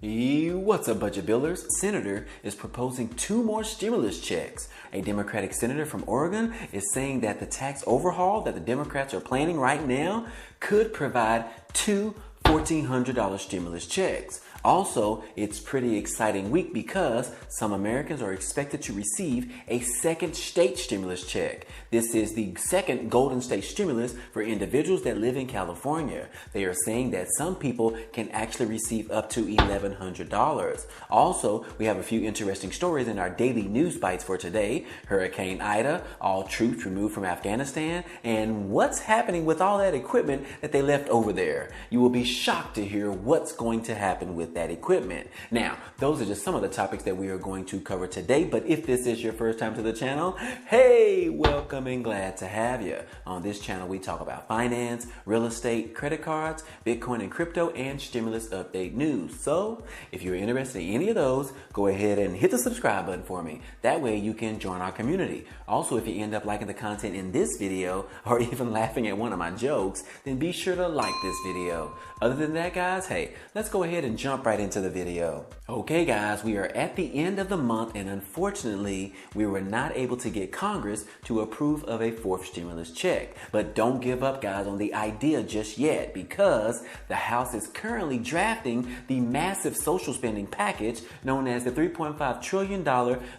What's up, Budget Builders? Senator is proposing 2 more stimulus checks. A Democratic senator from Oregon is saying that the tax overhaul that the Democrats are planning right now could provide 2 $1,400 stimulus checks. Also, it's pretty exciting week because some Americans are expected to receive a second state stimulus check. This is the second Golden State stimulus for individuals that live in California. They are saying that some people can actually receive up to $1,100. Also, we have a few interesting stories in our daily news bites for today. Hurricane Ida, all troops removed from Afghanistan, and what's happening with all that equipment that they left over there. You will be shocked to hear what's going to happen with that equipment. Now, those are just some of the topics that we are going to cover today, but if this is your first time to the channel, hey, welcome and glad to have you. On this channel, we talk about finance, real estate, credit cards, Bitcoin and crypto, and stimulus update news. So, if you're interested in any of those, go ahead and hit the subscribe button for me. That way you can join our community. Also, if you end up liking the content in this video, or even laughing at one of my jokes, then be sure to like this video. Other than that, guys, hey, let's go ahead and jump right into the video. Okay, guys, we are at the end of the month, and unfortunately, we were not able to get Congress to approve of a 4th stimulus check. But don't give up, guys, on the idea just yet, because the House is currently drafting the massive social spending package known as the $3.5 trillion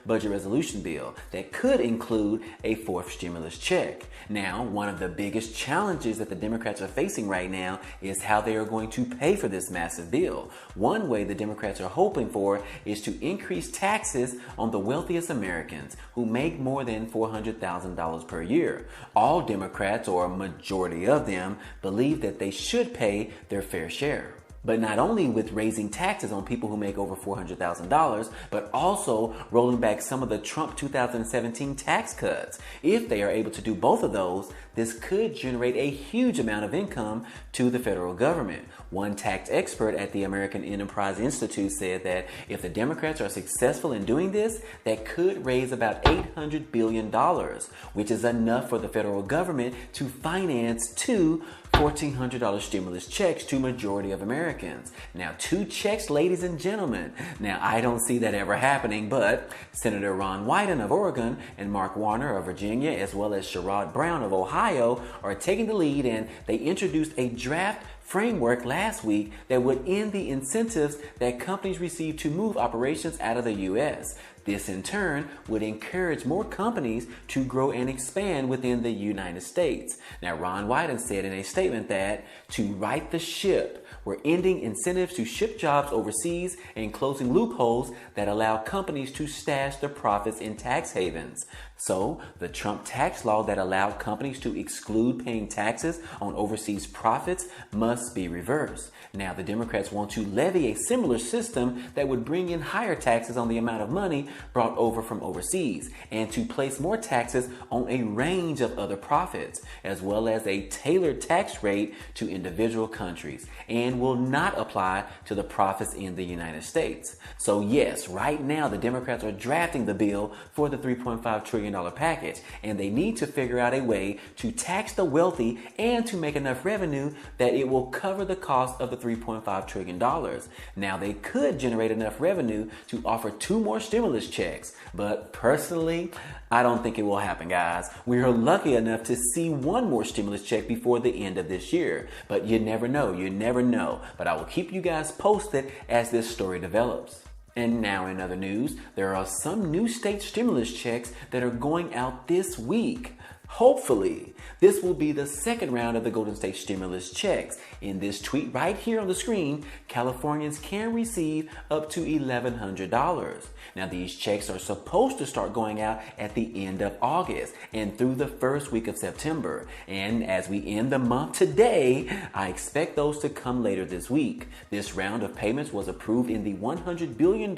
budget resolution bill that could include a 4th stimulus check. Now, one of the biggest challenges that the Democrats are facing right now is how they are going to pay for this massive bill. One way the Democrats are hoping for is to increase taxes on the wealthiest Americans who make more than $400,000 per year. All Democrats, or a majority of them, believe that they should pay their fair share. But not only with raising taxes on people who make over $400,000, but also rolling back some of the Trump 2017 tax cuts. If they are able to do both of those, this could generate a huge amount of income to the federal government. One tax expert at the American Enterprise Institute said that if the Democrats are successful in doing this, that could raise about $800 billion, which is enough for the federal government to finance 2 $1,400 stimulus checks to majority of Americans. Now, 2 checks, ladies and gentlemen. Now, I don't see that ever happening, but Senator Ron Wyden of Oregon and Mark Warner of Virginia, as well as Sherrod Brown of Ohio, are taking the lead, and they introduced a draft framework last week that would end the incentives that companies receive to move operations out of the U.S. This in turn would encourage more companies to grow and expand within the United States. Now, Ron Wyden said in a statement that to right the ship, we're ending incentives to ship jobs overseas and closing loopholes that allow companies to stash their profits in tax havens. So, the Trump tax law that allowed companies to exclude paying taxes on overseas profits must be reversed. Now, the Democrats want to levy a similar system that would bring in higher taxes on the amount of money brought over from overseas, and to place more taxes on a range of other profits, as well as a tailored tax rate to individual countries, and will not apply to the profits in the United States. So yes, right now the Democrats are drafting the bill for the $3.5 trillion package, and they need to figure out a way to tax the wealthy and to make enough revenue that it will cover the cost of the $3.5 trillion. Now, they could generate enough revenue to offer 2 more stimulus checks, but personally, I don't think it will happen, guys. We are lucky enough to see 1 more stimulus check before the end of this year, but you never know, But I will keep you guys posted as this story develops. And now in other news, there are some new state stimulus checks that are going out this week. Hopefully, this will be the second round of the Golden State stimulus checks. In this tweet right here on the screen, Californians can receive up to $1,100. Now, these checks are supposed to start going out at the end of August and through the first week of September. And as we end the month today, I expect those to come later this week. This round of payments was approved in the $100 billion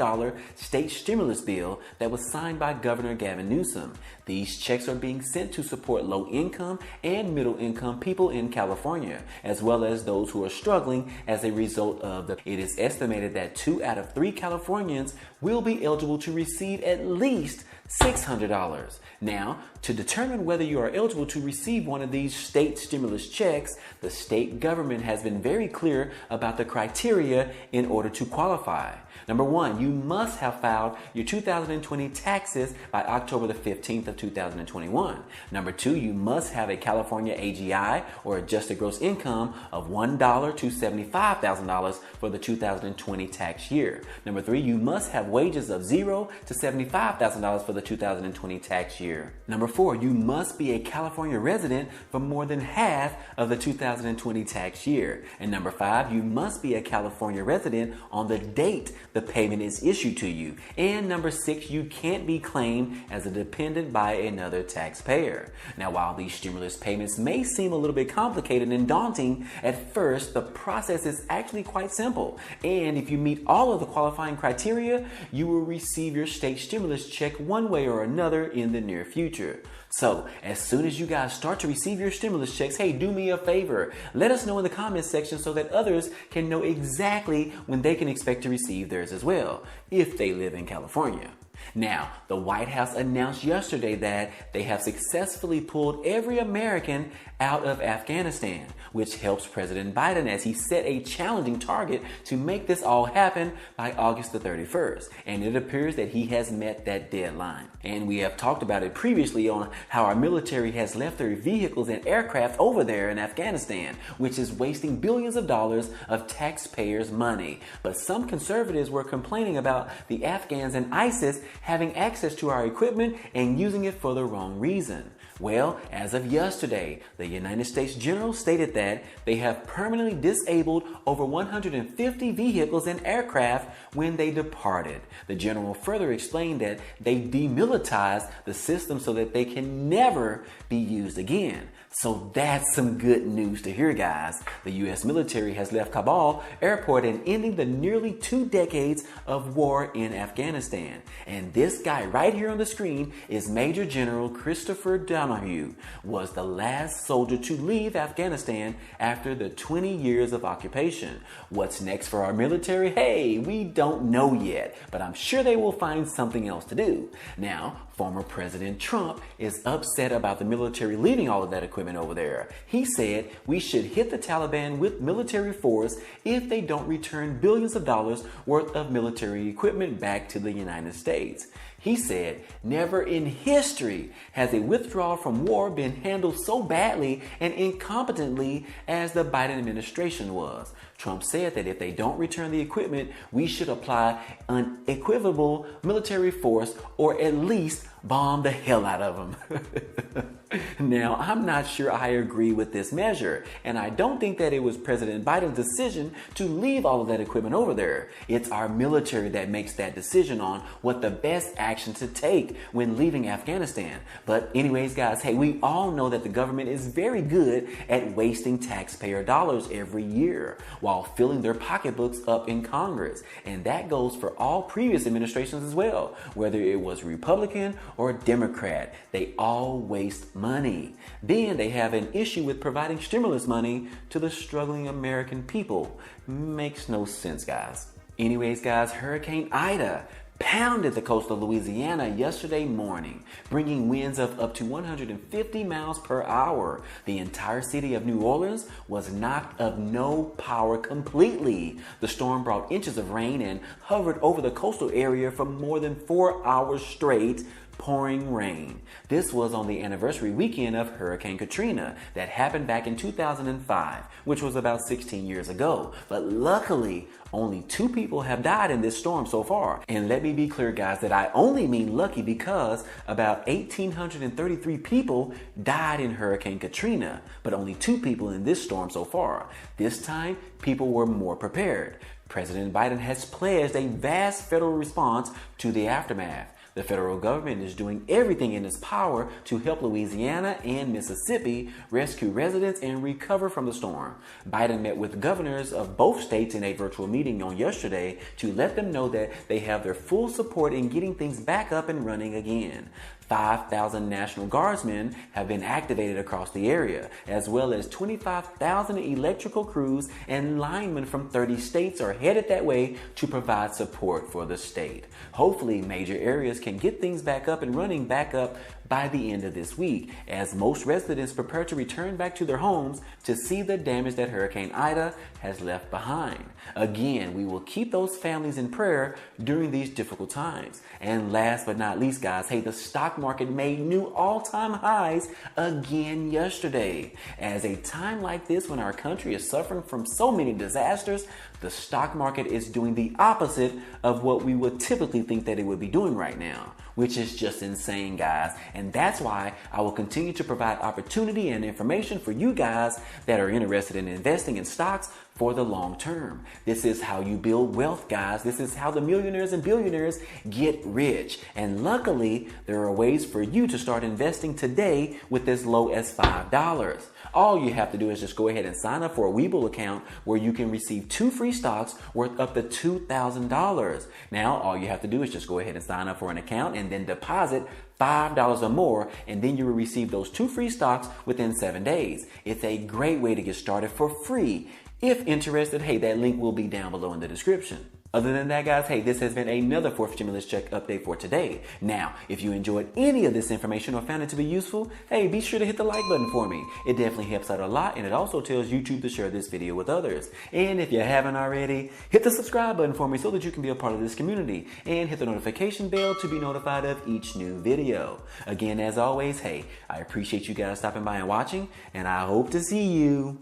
state stimulus bill that was signed by Governor Gavin Newsom. These checks are being sent to support low-income and middle-income people in California, as well as those who are struggling as a result of the. It is estimated that 2 out of 3 Californians will be eligible to receive at least $600. Now, to determine whether you are eligible to receive one of these state stimulus checks, the state government has been very clear about the criteria in order to qualify. Number 1, you must have filed your 2020 taxes by October the 15th of 2021. Number 2, you must have a California AGI or adjusted gross income of $1 to $75,000 for the 2020 tax year. Number 3, you must have wages of $0 to $75,000 for the 2020 tax year. Number 4, you must be a California resident for more than half of the 2020 tax year. And number 5, you must be a California resident on the date the payment is issued to you. And number 6, you can't be claimed as a dependent by another taxpayer. Now, while these stimulus payments may seem a little bit complicated and daunting at first, the process is actually quite simple. And if you meet all of the qualifying criteria, you will receive your state stimulus check one way or another in the near future. So, as soon as you guys start to receive your stimulus checks, hey, do me a favor. Let us know in the comments section so that others can know exactly when they can expect to receive theirs as well, if they live in California. Now, the White House announced yesterday that they have successfully pulled every American out of Afghanistan, which helps President Biden as he set a challenging target to make this all happen by August the 31st. And it appears that he has met that deadline. And we have talked about it previously on how our military has left their vehicles and aircraft over there in Afghanistan, which is wasting billions of dollars of taxpayers' money. But some conservatives were complaining about the Afghans and ISIS having access to our equipment and using it for the wrong reason. Well, as of yesterday, the United States General stated that they have permanently disabled over 150 vehicles and aircraft when they departed. The General further explained that they demilitarized the system so that they can never be used again. So that's some good news to hear, guys. The U.S. military has left Kabul airport and ending the nearly 2 decades of war in Afghanistan. And this guy right here on the screen is Major General Christopher Donahue, was the last soldier to leave Afghanistan after the 20 years of occupation. What's next for our military? Hey, we don't know yet, but I'm sure they will find something else to do. Now, former President Trump is upset about the military leaving all of that equipment over there. He said we should hit the Taliban with military force if they don't return billions of dollars worth of military equipment back to the United States. He said, never in history has a withdrawal from war been handled so badly and incompetently as the Biden administration was. Trump said that if they don't return the equipment, we should apply unequivocal military force or at least bomb the hell out of them. Now, I'm not sure I agree with this measure, and I don't think that it was President Biden's decision to leave all of that equipment over there. It's our military that makes that decision on what the best action to take when leaving Afghanistan. But anyways, guys, hey, we all know that the government is very good at wasting taxpayer dollars every year while filling their pocketbooks up in Congress. And that goes for all previous administrations as well, whether it was Republican or Democrat. They all waste money. Then they have an issue with providing stimulus money to the struggling American people. Makes no sense, guys. Anyways, guys, Hurricane Ida pounded the coast of Louisiana yesterday morning, bringing winds of up to 150 miles per hour. The entire city of New Orleans was knocked of no power completely. The storm brought inches of rain and hovered over the coastal area for more than 4 hours straight, pouring rain. This was on the anniversary weekend of Hurricane Katrina that happened back in 2005, which was about 16 years ago. But luckily, only 2 people have died in this storm so far. And let me be clear, guys, that I only mean lucky because about 1,833 people died in Hurricane Katrina, but only 2 people in this storm so far. This time, people were more prepared. President Biden has pledged a vast federal response to the aftermath. The federal government is doing everything in its power to help Louisiana and Mississippi rescue residents and recover from the storm. Biden met with governors of both states in a virtual meeting on yesterday to let them know that they have their full support in getting things back up and running again. 5,000 National Guardsmen have been activated across the area, as well as 25,000 electrical crews and linemen from 30 states are headed that way to provide support for the state. Hopefully, major areas can get things back up and running back up by the end of this week, as most residents prepare to return back to their homes to see the damage that Hurricane Ida has left behind. Again, we will keep those families in prayer during these difficult times. And last but not least, guys, hey, the stock market made new all-time highs again yesterday. As a time like this, when our country is suffering from so many disasters, the stock market is doing the opposite of what we would typically think that it would be doing right now, which is just insane, guys. And that's why I will continue to provide opportunity and information for you guys that are interested in investing in stocks for the long term. This is how you build wealth, guys. This is how the millionaires and billionaires get rich. And luckily, there are ways for you to start investing today with as low as $5. All you have to do is just go ahead and sign up for a Webull account where you can receive 2 free stocks worth up to $2,000. Now, all you have to do is just go ahead and sign up for an account and then deposit $5 or more, and then you will receive those 2 free stocks within 7 days. It's a great way to get started for free. If interested, hey, that link will be down below in the description. Other than that, guys, hey, this has been another 4th stimulus check update for today. Now, if you enjoyed any of this information or found it to be useful, hey, be sure to hit the like button for me. It definitely helps out a lot, and it also tells YouTube to share this video with others. And if you haven't already, hit the subscribe button for me so that you can be a part of this community, and hit the notification bell to be notified of each new video. Again, as always, hey, I appreciate you guys stopping by and watching, and I hope to see you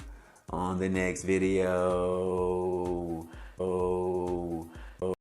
on the next video.